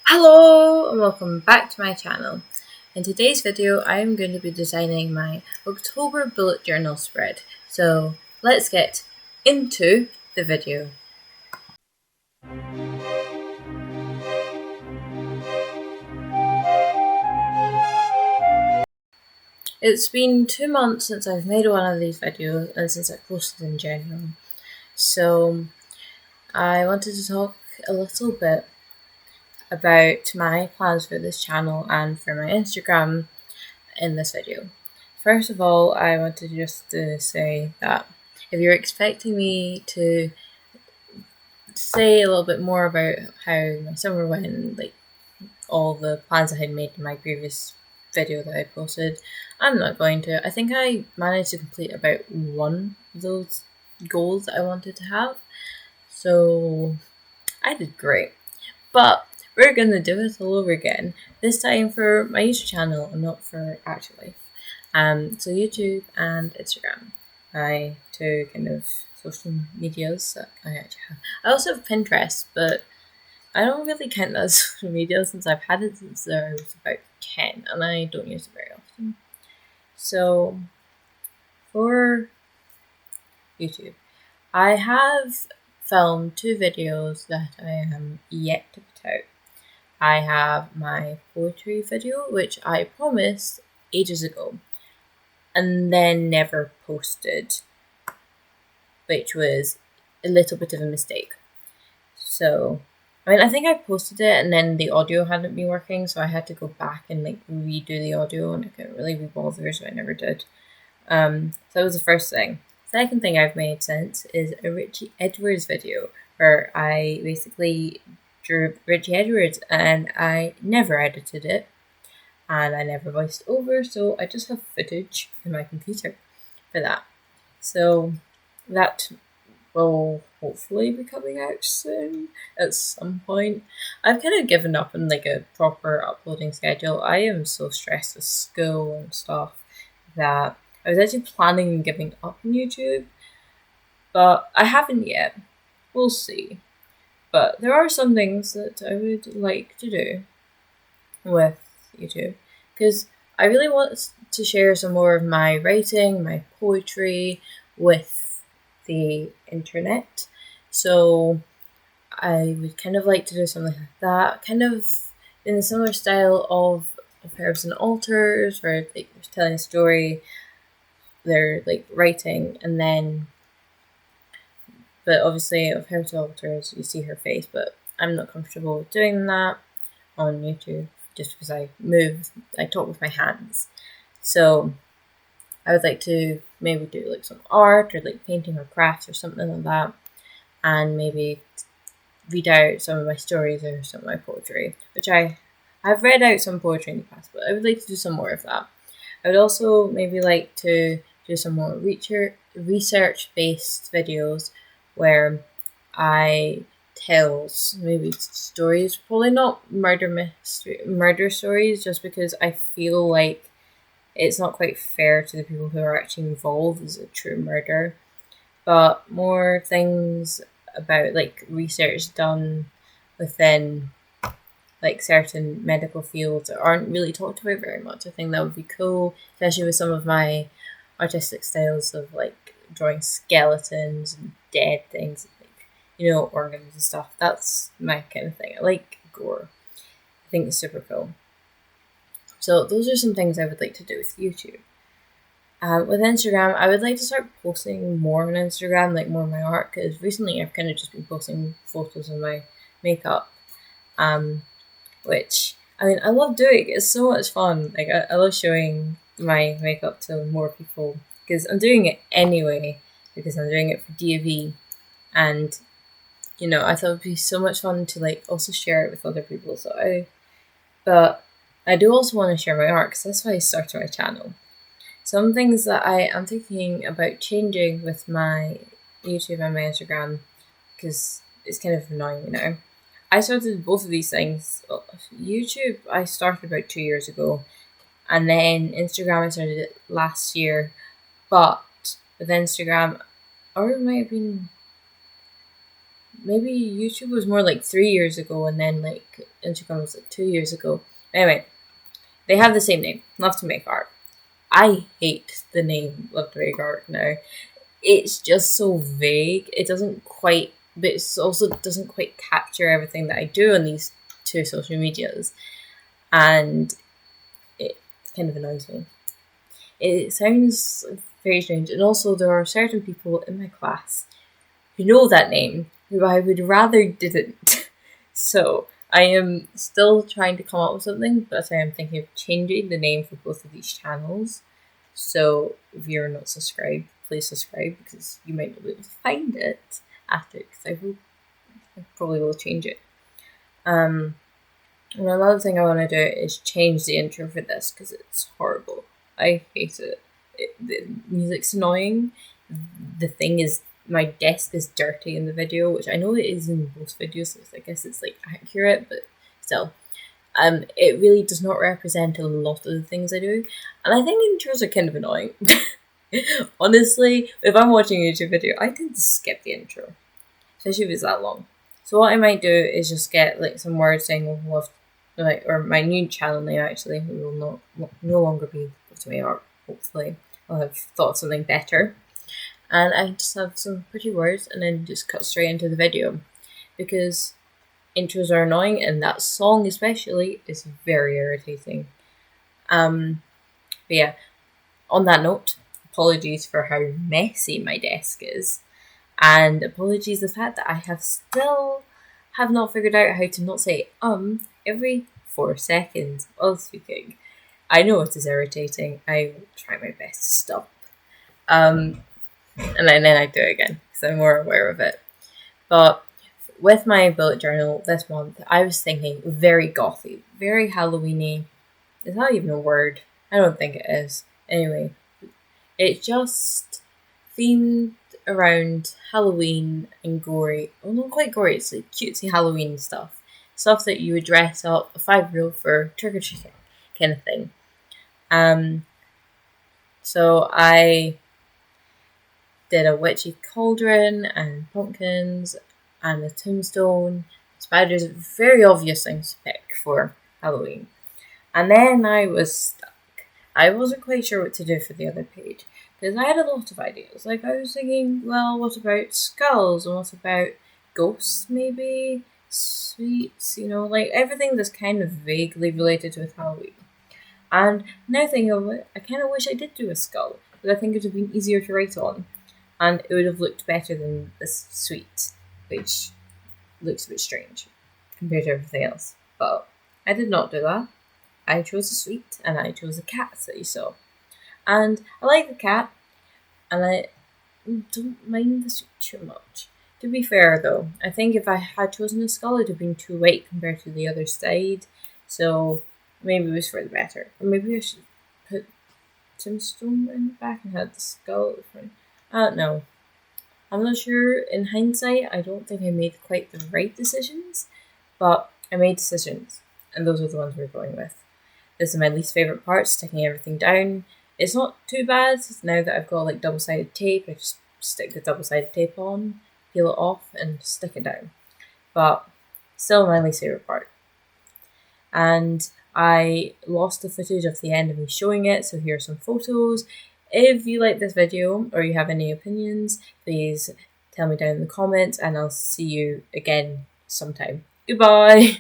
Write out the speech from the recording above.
Hello and welcome back to my channel. In today's video I am going to be designing my October bullet journal spread. So let's get into the video. It's been 2 months since I've made one of these videos and since I posted in general. So I wanted to talk a little bit about my plans for this channel and for my Instagram in this video. First of all, I wanted just to say that if you're expecting me to say a little bit more about how my summer went, like all the plans I had made in my previous video that I posted, I'm not going to. I think I managed to complete about one of those goals that I wanted to have, so I did great. But we're gonna do it all over again, this time for my YouTube channel and not for actual life. So YouTube and Instagram, my two kind of social medias that I actually have. I also have Pinterest, but I don't really count that as social media since I've had it since I was about 10 and I don't use it very often. So for YouTube, I have filmed 2 videos that I am yet to put out. I have my poetry video, which I promised ages ago and then never posted, which was a little bit of a mistake. So, I think I posted it and then the audio hadn't been working, so I had to go back and redo the audio, and I couldn't really be bothered, so I never did. So that was the first thing. Second thing I've made since is a Richie Edwards video where I basically drew Richie Edwards and I never edited it and I never voiced over, so I just have footage in my computer for that. So that will hopefully be coming out soon at some point. I've kind of given up on a proper uploading schedule. I am so stressed with school and stuff that I was actually planning on giving up on YouTube, but I haven't yet. We'll see. But there are some things that I would like to do with YouTube, because I really want to share some more of my writing, my poetry with the internet. So I would kind of like to do something like that, kind of in a similar style of Herbs and Altars, where they're telling a story, they're writing, and then, but obviously of Herbs and Altars you see her face, but I'm not comfortable with doing that on YouTube just because I talk with my hands. So I would like to maybe do some art or painting or crafts or something like that, and maybe read out some of my stories or some of my poetry, which I've read out some poetry in the past, but I would like to do some more of that. I would also maybe like to do some more research-based videos where I tell maybe stories, probably not murder stories, just because I feel like it's not quite fair to the people who are actually involved as a true murder, but more things about research done within certain medical fields that aren't really talked about very much. I think that would be cool, especially with some of my artistic styles of drawing skeletons and dead things, organs and stuff. That's my kind of thing. I like gore. I think it's super cool. So those are some things I would like to do with YouTube. With Instagram, I would like to start posting more on Instagram, more of my art, because recently I've kind of just been posting photos of my makeup, which, I love doing. It's so much fun. I love showing my makeup to more people, because I'm doing it anyway, because I'm doing it for DAV, and, I thought it would be so much fun to, also share it with other people, but I do also want to share my art, because that's why I started my channel. Some things that I am thinking about changing with my YouTube and my Instagram, because it's kind of annoying, I started both of these things. YouTube, I started about 2 years ago, and then Instagram, I started it last year, but with Instagram, or it might have been maybe YouTube was more like 3 years ago, and then like Instagram was like 2 years ago. Anyway, they have the same name, Love to Make Art. I hate the name Love to Make Art now. It's just so vague. It doesn't quite, but it also doesn't quite capture everything that I do on these two social medias, and it kind of annoys me. It sounds very strange, and also there are certain people in my class who know that name who I would rather didn't. So I am still trying to come up with something, but I am thinking of changing the name for both of these channels. So if you're not subscribed, please subscribe, because you might not be able to find it after, because I probably will change it. And another thing I want to do is change the intro for this, because it's horrible. I hate it. The music's annoying. The thing is, my desk is dirty in the video, which I know it is in most videos, so I guess it's like accurate, but still. It really does not represent a lot of the things I do, and I think intros are kind of annoying. Honestly, if I'm watching a YouTube video, I tend to skip the intro, especially if it's that long. So what I might do is just get like some words saying love, like, or my new channel name actually, who will no longer be to me, or hopefully I'll have thought of something better. And I just have some pretty words and then just cut straight into the video, because intros are annoying, and that song especially is very irritating. But yeah, on that note, apologies for how messy my desk is, and apologies the fact that I have not figured out how to not say every 4 seconds while speaking. I know it is irritating. I will try my best to stop. And then I do it again, because I'm more aware of it. But with my bullet journal this month, I was thinking very gothy, very Halloweeny. Is that even a word? I don't think it is. Anyway, it's just themed around Halloween and gory. Well, not quite gory, it's like cutesy Halloween stuff. Stuff that you would dress up a 5-year-old for trick-or-treating kind of thing. So I did a witchy cauldron and pumpkins and a tombstone. Spiders, very obvious things to pick for Halloween. And then I was stuck. I wasn't quite sure what to do for the other page, because I had a lot of ideas. Like, I was thinking, well, what about skulls? And what about ghosts, maybe? Sweets, like everything that's kind of vaguely related with Halloween. And now thinking of it, I kind of wish I did do a skull, because I think it would have been easier to write on. And it would have looked better than this sweet, which looks a bit strange compared to everything else. But I did not do that. I chose a sweet, and I chose a cat that you saw. And I like the cat, and I don't mind the sweet too much. To be fair though, I think if I had chosen a skull, it would have been too white compared to the other side. So maybe it was for the better. Or maybe I should put tombstone in the back and had the skull at the front. I don't know. I'm not sure. In hindsight, I don't think I made quite the right decisions, but I made decisions, and those are the ones we're going with. This is my least favourite part, sticking everything down. It's not too bad now that I've got like double-sided tape. I just stick the double-sided tape on, peel it off, and stick it down. But still my least favourite part. And I lost the footage of the end of me showing it, so here are some photos. If you like this video or you have any opinions, please tell me down in the comments, and I'll see you again sometime. Goodbye!